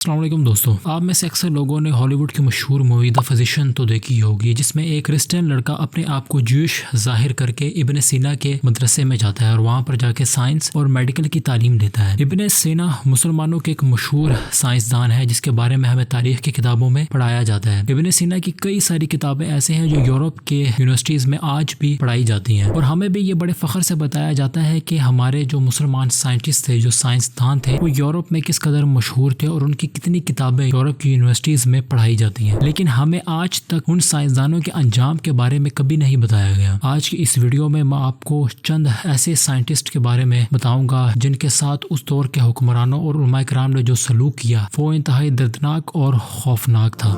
السلام علیکم دوستوں، آپ میں سے اکثر لوگوں نے ہالی ووڈ کی مشہور مووی دی فزیشین تو دیکھی ہوگی، جس میں ایک کرسچن لڑکا اپنے آپ کو جوش ظاہر کر کے ابن سینا کے مدرسے میں جاتا ہے اور وہاں پر جا کے سائنس اور میڈیکل کی تعلیم لیتا ہے۔ ابن سینا مسلمانوں کے ایک مشہور سائنسدان ہے جس کے بارے میں ہمیں تاریخ کی کتابوں میں پڑھایا جاتا ہے۔ ابن سینا کی کئی ساری کتابیں ایسے ہیں جو یورپ کے یونیورسٹیز میں آج بھی پڑھائی جاتی ہیں، اور ہمیں بھی یہ بڑے فخر سے بتایا جاتا ہے کہ ہمارے جو مسلمان سائنٹسٹ تھے، جو سائنسدان تھے، وہ یورپ میں کس قدر مشہور تھے اور ان کی کتنی کتابیں یورپ کی یونیورسٹیز میں پڑھائی جاتی ہیں، لیکن ہمیں آج تک ان سائنسدانوں کے انجام کے بارے میں کبھی نہیں بتایا گیا۔ آج کی اس ویڈیو میں آپ کو چند ایسے سائنٹسٹ کے بارے میں بتاؤں گا جن کے ساتھ اس دور کے حکمرانوں اور علماء کرام نے جو سلوک کیا وہ انتہائی دردناک اور خوفناک تھا۔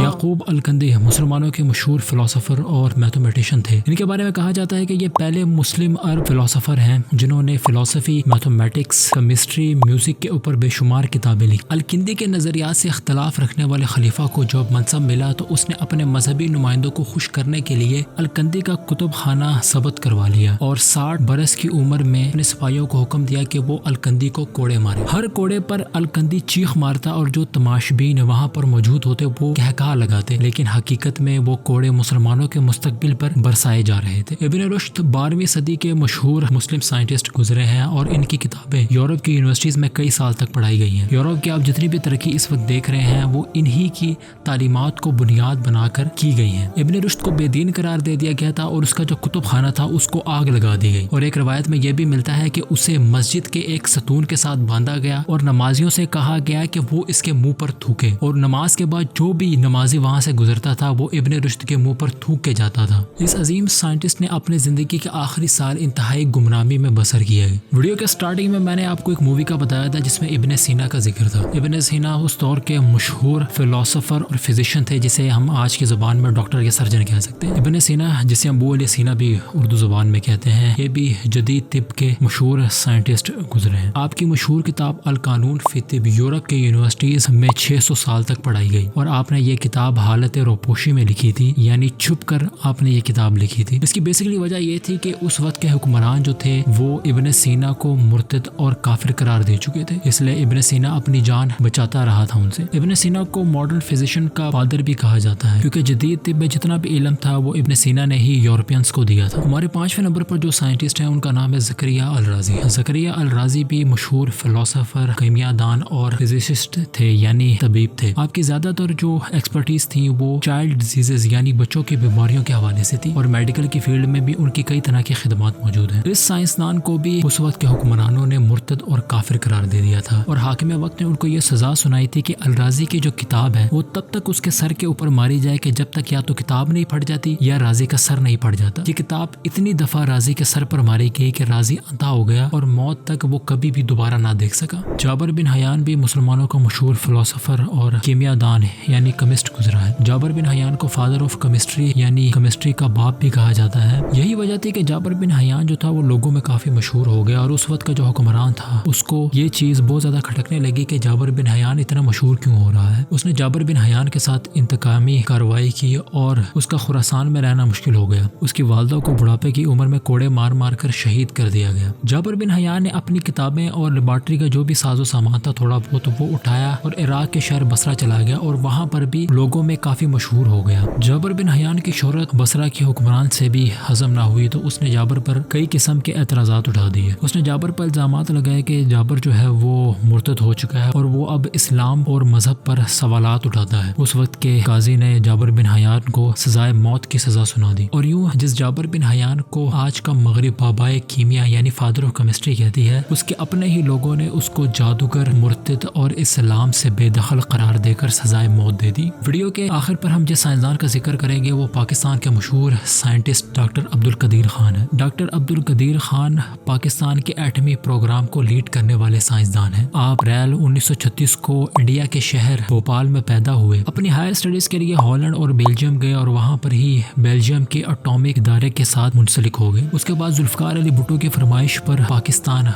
یعقوب الکندی مسلمانوں کے مشہور فلسفر اور میتھمیٹیشین تھے۔ ان کے بارے میں کہا جاتا ہے کہ یہ پہلے مسلم عرب فلسفر ہیں جنہوں نے فلسفی، میتھمیٹکس، کیمسٹری، میوزک کے اوپر بے شمار کتابیں لکھی۔ الکندی کے نظریات سے اختلاف رکھنے والے خلیفہ کو جب منصب ملا تو اس نے اپنے مذہبی نمائندوں کو خوش کرنے کے لیے الکندی کا کتب خانہ ضبط کروا لیا اور 60 برس کی عمر میں اپنے سپاہیوں کو حکم دیا کہ وہ الکندی کو کوڑے مارے۔ ہر کوڑے پر الکندی چیخ مارتا اور جو تماشبین وہاں پر موجود ہوتے وہ کہکہا لگاتے، لیکن حقیقت میں وہ کوڑے مسلمانوں کے مستقبل پر برسائے جا رہے تھے۔ ابن رشد 12ویں صدی کے مشہور مسلم سائنٹسٹ گزرے ہیں اور ان کی کتابیں یورپ کی یونیورسٹیز میں کئی سال تک پڑھائی گئی ہیں۔ یورپ کی آپ جتنی بھی ترقی اس وقت دیکھ رہے ہیں وہ انہی کی تعلیمات کو بنیاد بنا کر کی گئی ہیں۔ ابن رشد کو بے دین قرار دے دیا گیا تھا اور اس کا جو کتب خانہ تھا اس کو آگ لگا دی گئی، اور ایک روایت میں یہ بھی ملتا ہے کہ اسے مسجد کے ایک ستون کے ساتھ باندھا گیا اور نمازیوں سے کہا گیا کہ وہ اس کے منہ پر تھوکے، اور نماز کے بعد جو بھی نمازی وہاں سے گزرتا تھا وہ ابن رشد کے منہ پر تھوک کے جاتا تھا۔ اس عظیم سائنٹسٹ نے اپنے زندگی کے آخری سال انتہائی گمنامی میں بسر کیے۔ ویڈیو کے سٹارٹنگ میں نے آپ کو ایک مووی کا بتایا تھا جس میں ابن سینا کا ذکر تھا۔ ابن سینا اس دور کے مشہور فلسفر اور فزیشین تھے جسے ہم آج کی زبان میں ڈاکٹر یا سرجن کہہ سکتے ہیں۔ ابن سینا جسے ہم ابو علی سینا بھی اردو زبان میں کہتے ہیں، یہ بھی جدید طب کے مشہور سائنٹسٹ گزرے ہیں۔ آپ کی مشہور کتاب القانون فی طب یورپ کے یونیورسٹیز میں 600 سال تک پڑھائی گئی، اور آپ نے یہ کتاب حالت روپوشی میں لکھی تھی، یعنی چھپ کر آپ نے یہ کتاب لکھی تھی۔ اس کی بیسکلی وجہ یہ تھی کہ اس وقت کے حکمران جو تھے وہ ابن سینا کو مرتد اور کافر قرار دے چکے تھے، اس لیے ابن سینا اپنی جان بچاتا رہا تھا ان سے۔ ابن سینا کو ماڈرن فزیشین کا فادر بھی کہا جاتا ہے کیونکہ جدید طب میں جتنا بھی علم تھا وہ ابن سینا نے ہی یورپینز کو دیا تھا۔ ہمارے 5ویں نمبر پر جو سائنٹسٹ ہیں ان کا نام ہے زکریا الرازی۔ زکریا الرازی بھی مشہور فلسفر، کیمیاء دان اور فزسسٹ تھے، یعنی طبیب تھے۔ آپ کی زیادہ تر جو ایکسپرٹیز تھی وہ چائلڈ ڈیزیزز یعنی بچوں کی بیماریوں کے حوالے سے تھی، اور میڈیکل کی فیلڈ میں بھی ان کی کئی طرح کی خدمات موجود ہیں۔ اس سائنسدان کو بھی اس وقت کے حکمرانوں نے مرتد اور کافر قرار دے دیا تھا، اور حاکم وقت نے ان کو یہ سزا سنائی تھی کہ الرازی کی جو کتاب ہے وہ تب تک اس کے سر کے اوپر ماری جائے کہ جب تک یا تو کتاب نہیں پھٹ جاتی یا رازی کا سر نہیں پھٹ جاتا۔ یہ کتاب اتنی دفعہ رازی کے سر پر ماری گئی کہ رازی اندھا ہو گیا اور موت تک وہ کبھی بھی دوبارہ نہ دیکھ سکا۔ جابر بن حیان بھی مسلمانوں کا مشہور فلسفر اور کیمیاء دان یعنی کیمسٹ گزرا ہے۔ جابر بن حیان کو فادر آف کیمسٹری یعنی کیمسٹری کا باپ بھی کہا جاتا ہے۔ یہی وجہ تھی کہ جابر بن حیان جو تھا وہ لوگوں میں کافی مشہور ہو گیا، اور اس وقت کا جو حکمران تھا اس کو یہ چیز بہت زیادہ کھٹکنے لگی کہ جابر بن حیان اتنا مشہور کیوں ہو رہا ہے۔ اس نے جابر بن حیان کے ساتھ انتقامی کارروائی کی اور اس کا خراسان میں رہنا مشکل ہو گیا۔ اس کی والدہ کو بڑھاپے کی عمر میں کوڑے مار مار کر شہید کر دیا گیا۔ جابر بن حیان نے اپنی کتابیں اور لیبارٹری کا جو بھی ساز و سامان تھا تھوڑا بہت وہ اٹھایا اور عراق کے شہر بصرہ چلا گیا، اور وہاں پر بھی لوگوں میں کافی مشہور ہو گیا۔ جابر بن حیان کی شہرت بصرہ کے حکمران سے بھی ہضم نہ ہوئی تو اس نے جابر پر کئی قسم کے اعتراضات اٹھا دیے۔ اس نے جابر پر الزامات لگائے کہ جابر جو ہے وہ مرتد ہو چکا ہے اور وہ اب اسلام اور مذہب پر سوالات اٹھاتا ہے۔ اس وقت کے قاضی نے جابر بن حیان کو سزائے موت کی سزا سنا دی، اور یوں جس جابر بن حیان کو آج کا مغرب بابائے کیمیا یعنی فادر آف کیمسٹری کہتی ہے، اس کے اپنے ہی لوگوں نے اس کو جادوگر، مرتد اور اسلام سے بے دخل قرار دے کر سزائے موت دے دی۔ ویڈیو کے آخر پر ہم جس سائنسدان کا ذکر کریں گے وہ پاکستان کے مشہور سائنٹسٹ ڈاکٹر عبدالقدیر خان ہے۔ ڈاکٹر عبدالقدیر خان پاکستان کے ایٹمی پروگرام کو لیڈ کرنے والے سائنسدان ہیں۔ آپ اپریل 1936 کو انڈیا کے شہر بھوپال میں پیدا ہوئے۔ اپنی ہائر اسٹڈیز کے لیے ہالینڈ اور بیلجیم گئے اور وہاں پر ہی بیلجیم کے اٹامک ادارے کے ساتھ منسلک ہو گئے۔ اس کے بعد ذوالفقار علی بھٹو کی فرمائش پر پاکستان